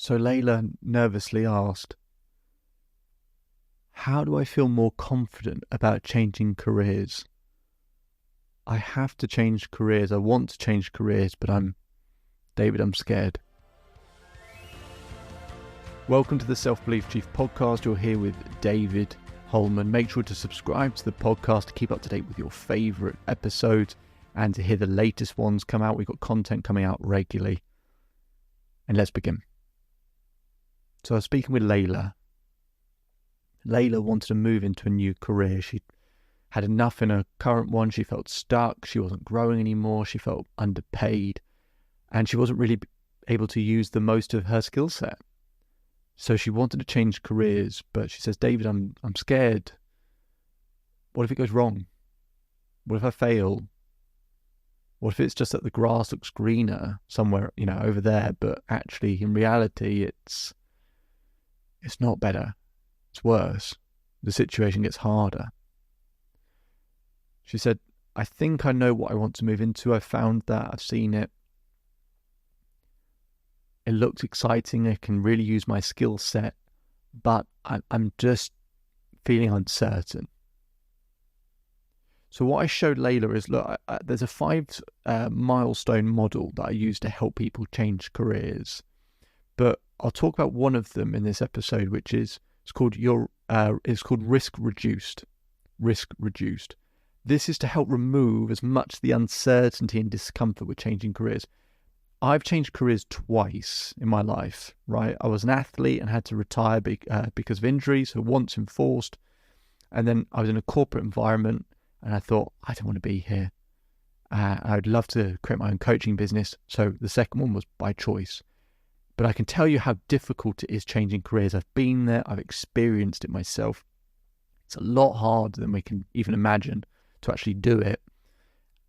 So Layla nervously asked, how do I feel more confident about changing careers? I have to change careers. I want to change careers, but I'm scared. Welcome to the Self-Belief Chief podcast. You're here with David Holman. Make sure to subscribe to the podcast to keep up to date with your favorite episodes and to hear the latest ones come out. We've got content coming out regularly. And let's begin. So I was speaking with Layla. Layla wanted to move into a new career. She had enough in her current one. She felt stuck. She wasn't growing anymore. She felt underpaid. And she wasn't really able to use the most of her skill set. So she wanted to change careers, but she says, David, I'm scared. What if it goes wrong? What if I fail? What if it's just that the grass looks greener somewhere, over there, but actually in reality it's not better. It's worse. The situation gets harder. She said, I think I know what I want to move into. I found that. I've seen it. It looks exciting. I can really use my skill set, but I'm just feeling uncertain. So what I showed Layla is, look, there's a 5 milestone model that I use to help people change careers. But I'll talk about one of them in this episode, which is it's called risk reduced. Risk reduced. This is to help remove as much the uncertainty and discomfort with changing careers. I've changed careers twice in my life, right? I was an athlete and had to retire because of injuries, so once enforced. And then I was in a corporate environment and I thought, I don't want to be here. I'd love to create my own coaching business. So the second one was by choice. But I can tell you how difficult it is changing careers. I've been there. I've experienced it myself. It's a lot harder than we can even imagine to actually do it.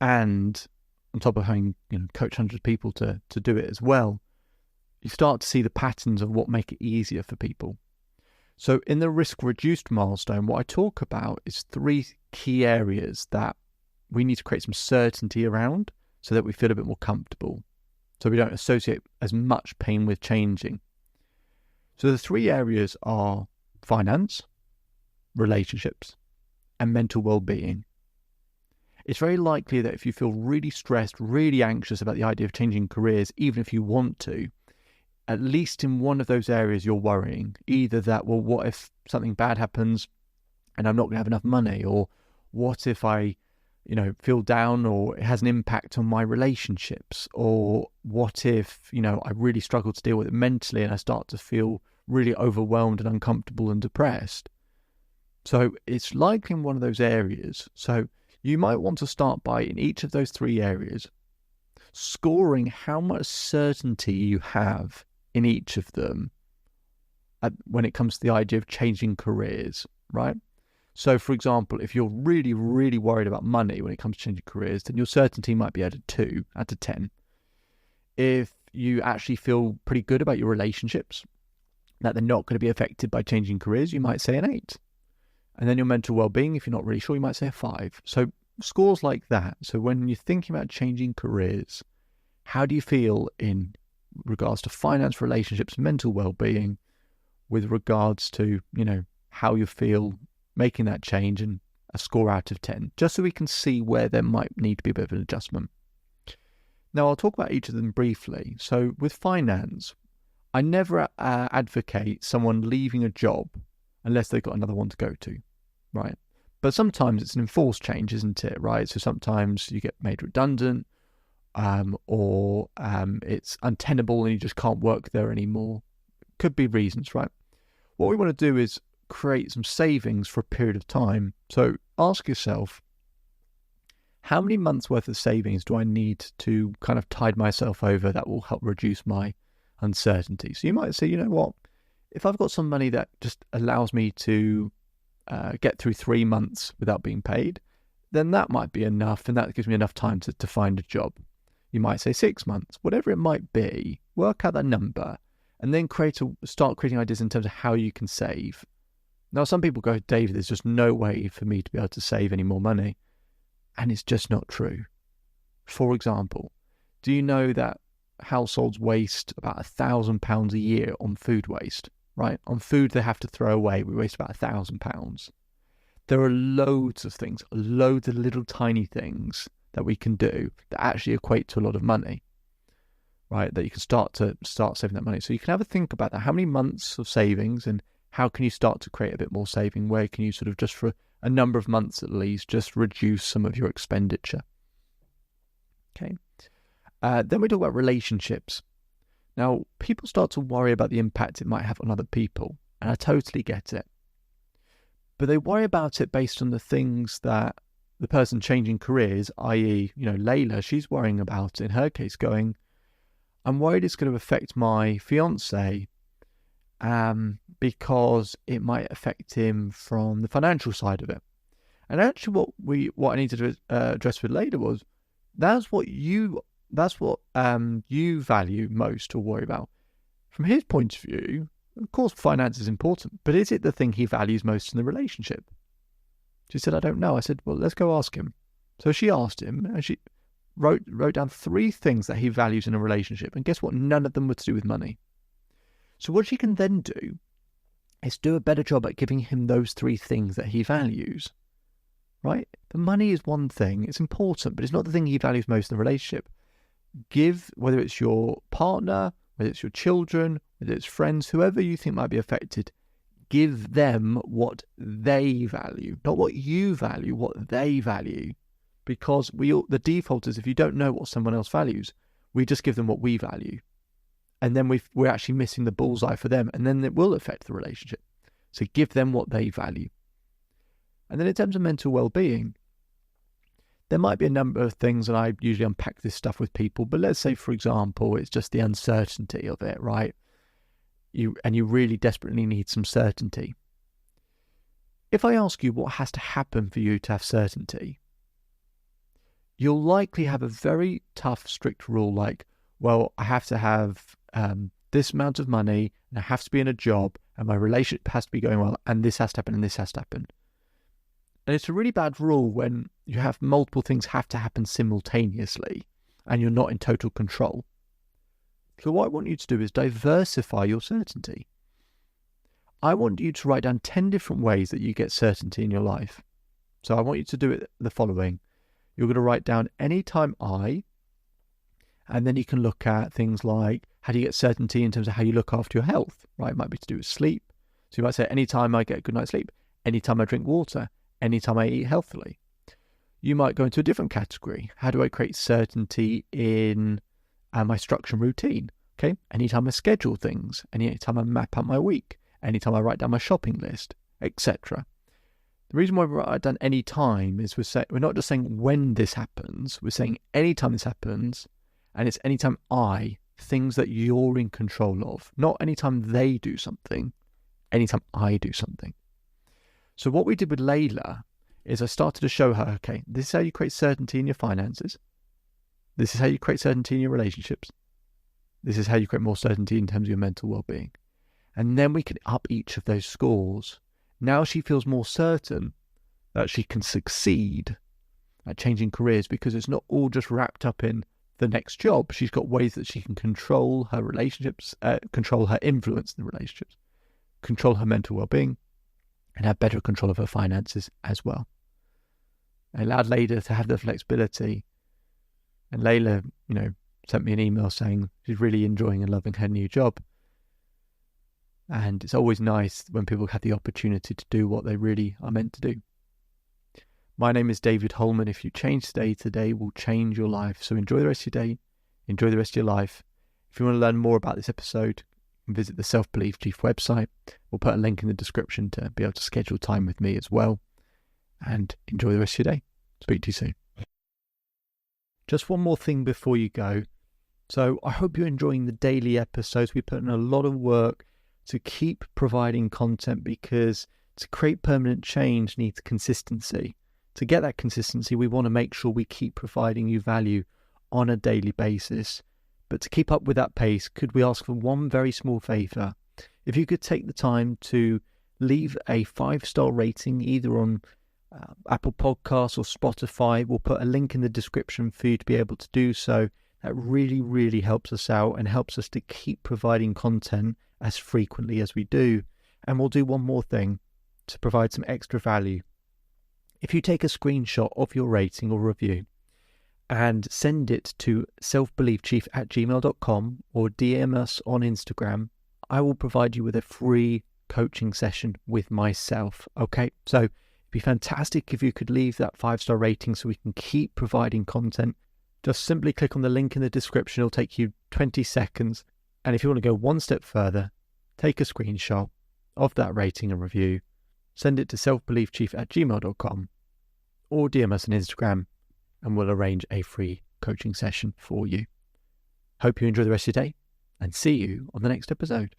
And on top of having coach hundreds of people to do it as well, you start to see the patterns of what make it easier for people. So in the risk reduced milestone, what I talk about is 3 key areas that we need to create some certainty around so that we feel a bit more comfortable, so we don't associate as much pain with changing. So the 3 areas are finance, relationships, and mental well-being. It's very likely that if you feel really stressed, really anxious about the idea of changing careers, even if you want to, at least in one of those areas you're worrying. Either that, well, what if something bad happens and I'm not going to have enough money? Or what if I feel down or it has an impact on my relationships? Or what if, I really struggle to deal with it mentally and I start to feel really overwhelmed and uncomfortable and depressed? So it's likely in one of those areas. So you might want to start by, in each of those 3 areas, scoring how much certainty you have in each of them when it comes to the idea of changing careers, right? So, for example, if you're really, really worried about money when it comes to changing careers, then your certainty might be at a 2 out of 10. If you actually feel pretty good about your relationships, that they're not going to be affected by changing careers, you might say an 8. And then your mental well-being, if you're not really sure, you might say a 5. So scores like that. So when you're thinking about changing careers, how do you feel in regards to finance, relationships, mental well-being, with regards to, how you feel making that change, and a score out of 10, just so we can see where there might need to be a bit of an adjustment. Now, I'll talk about each of them briefly. So with finance, I never advocate someone leaving a job unless they've got another one to go to, right? But sometimes it's an enforced change, isn't it, right? So sometimes you get made redundant, or it's untenable and you just can't work there anymore. Could be reasons, right? What we want to do is create some savings for a period of time. So ask yourself, how many months worth of savings do I need to kind of tide myself over that will help reduce my uncertainty? So you might say, you know what, if I've got some money that just allows me to get through 3 months without being paid, then that might be enough, and that gives me enough time to find a job. You might say 6 months, whatever it might be. Work out that number and then start creating ideas in terms of how you can save. Now, some people go, David, there's just no way for me to be able to save any more money. And it's just not true. For example, do you know that households waste about £1,000 a year on food waste, right? On food they have to throw away, we waste about £1,000. There are loads of things, loads of little tiny things that we can do that actually equate to a lot of money, right? That you can start saving that money. So you can have a think about that. How many months of savings, and how can you start to create a bit more saving? Where can you sort of, just for a number of months at least, just reduce some of your expenditure? Okay. Then we talk about relationships. Now, people start to worry about the impact it might have on other people, and I totally get it. But they worry about it based on the things that the person changing careers, i.e., Layla, she's worrying about, in her case, going, I'm worried it's going to affect my fiance because it might affect him from the financial side of it. And actually what I needed to address with Layla was, that's what you value most or worry about. From his point of view, of course, finance is important, but is it the thing he values most in the relationship? She said, I don't know. I said, well, let's go ask him. So she asked him, and she wrote down 3 things that he values in a relationship. And guess what? None of them were to do with money. So what she can then do is do a better job at giving him those 3 things that he values, right? The money is one thing. It's important, but it's not the thing he values most in the relationship. Give, whether it's your partner, whether it's your children, whether it's friends, whoever you think might be affected, give them what they value, not what you value, what they value. Because the default is, if you don't know what someone else values, we just give them what we value. And then we're actually missing the bullseye for them, and then it will affect the relationship. So give them what they value. And then in terms of mental well-being, there might be a number of things, and I usually unpack this stuff with people, but let's say, for example, it's just the uncertainty of it, right? You really desperately need some certainty. If I ask you what has to happen for you to have certainty, you'll likely have a very tough, strict rule like, well, I have to have this amount of money, and I have to be in a job, and my relationship has to be going well, and this has to happen, and this has to happen. And it's a really bad rule when you have multiple things have to happen simultaneously and you're not in total control. So what I want you to do is diversify your certainty. I want you to write down 10 different ways that you get certainty in your life. So I want you to do it the following. You're going to write down anytime and then you can look at things like, how do you get certainty in terms of how you look after your health, right? It might be to do with sleep. So you might say, anytime I get a good night's sleep, anytime I drink water, anytime I eat healthily. You might go into a different category. How do I create certainty in my structure and routine? Okay, anytime I schedule things, anytime I map out my week, anytime I write down my shopping list, etc. The reason why we write down any time is we're not just saying when this happens, we're saying anytime this happens, and it's anytime things that you're in control of, not anytime they do something, anytime I do something. So what we did with Layla is I started to show her, okay, this is how you create certainty in your finances. This is how you create certainty in your relationships. This is how you create more certainty in terms of your mental well-being. And then we can up each of those scores. Now she feels more certain that she can succeed at changing careers because it's not all just wrapped up in the next job. She's got ways that she can control her relationships, control her influence in the relationships, control her mental well-being, and have better control of her finances as well. I allowed Layla to have the flexibility. And Layla, sent me an email saying she's really enjoying and loving her new job. And it's always nice when people have the opportunity to do what they really are meant to do. My name is David Holman. If you change today will change your life. So enjoy the rest of your day. Enjoy the rest of your life. If you want to learn more about this episode, visit the Self-Belief Chief website. We'll put a link in the description to be able to schedule time with me as well. And enjoy the rest of your day. Speak to you soon. Just one more thing before you go. So I hope you're enjoying the daily episodes. We put in a lot of work to keep providing content because to create permanent change needs consistency. To get that consistency, we want to make sure we keep providing you value on a daily basis. But to keep up with that pace, could we ask for one very small favour? If you could take the time to leave a 5-star rating either on Apple Podcasts or Spotify. We'll put a link in the description for you to be able to do so. That really, really helps us out and helps us to keep providing content as frequently as we do. And we'll do one more thing to provide some extra value. If you take a screenshot of your rating or review and send it to selfbeliefchief@gmail.com or DM us on Instagram, I will provide you with a free coaching session with myself. Okay, so it'd be fantastic if you could leave that 5-star rating so we can keep providing content. Just simply click on the link in the description. It'll take you 20 seconds. And if you want to go one step further, take a screenshot of that rating and review, send it to selfbeliefchief@gmail.com or DM us on Instagram, and we'll arrange a free coaching session for you. Hope you enjoy the rest of your day, and see you on the next episode.